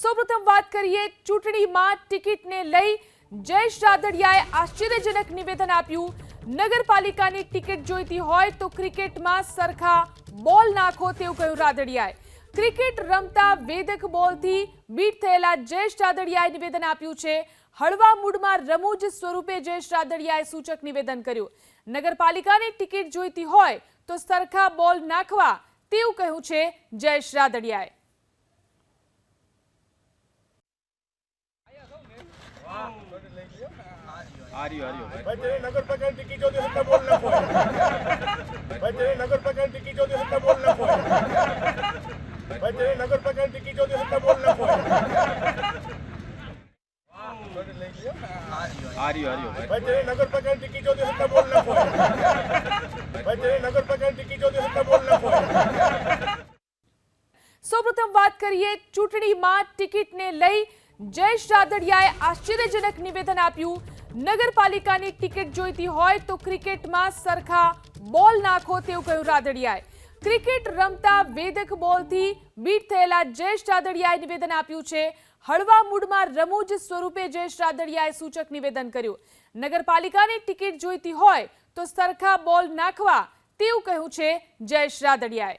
સૌપ્રથમ વાત કરીએ ચૂંટણીમાં ટિકિટને લઈ જયેશ રાદડિયાએ આશ્ચર્યજનક નિવેદન આપ્યું। નગરપાલિકાની ટિકિટ જોઈતી હોય તો ક્રિકેટમાં સરખા બોલ નાખો તેવું કહ્યું રાદડિયાએ। ક્રિકેટ રમતા વેદક બોલથી બીટ થયેલા જયેશ રાદડિયાએ નિવેદન આપ્યું છે। હળવા મૂડમાં રમૂજ સ્વરૂપે જયેશ રાદડિયાએ સૂચક નિવેદન કર્યું। નગરપાલિકાની ટિકિટ જોઈતી હોય તો સરખા બોલ નાખવા તેવું કહ્યું છે જયેશ રાદડિયાએ। भाई तेरे नगर पालिका टिकट जो है बोल ना कोई भाई तेरे नगर पालिका टिकट जो है बोल ना कोई भाई तेरे नगर पालिका टिकट जो है बोल ना कोई भाई तेरे नगर पालिका टिकट जो है बोल ना कोई भाई तेरे नगर पालिका टिकट जो है बोल ना कोई। સૌપ્રથમ વાત કરીએ ચૂંટણીમાં ટિકિટને લઈ જયેશ રાદડિયાએ આશ્ચર્યજનક નિવેદન આપ્યું। નગરપાલિકાની ટિકિટ જોઈતી હોય તો ક્રિકેટમાં સરખા બોલ નાખો તેવું કહ્યું રાદડિયાએ। ક્રિકેટ રમતા વેદક બોલથી બીટ થયેલા જયેશ રાદડિયાએ નિવેદન આપ્યું છે। હળવા મૂડમાં રમૂજ સ્વરૂપે જયેશ રાદડિયાએ સૂચક નિવેદન કર્યું। નગરપાલિકાની ટિકિટ જોઈતી હોય તો સરખા બોલ નાખવા તેવું કહ્યું છે જયેશ રાદડિયાએ।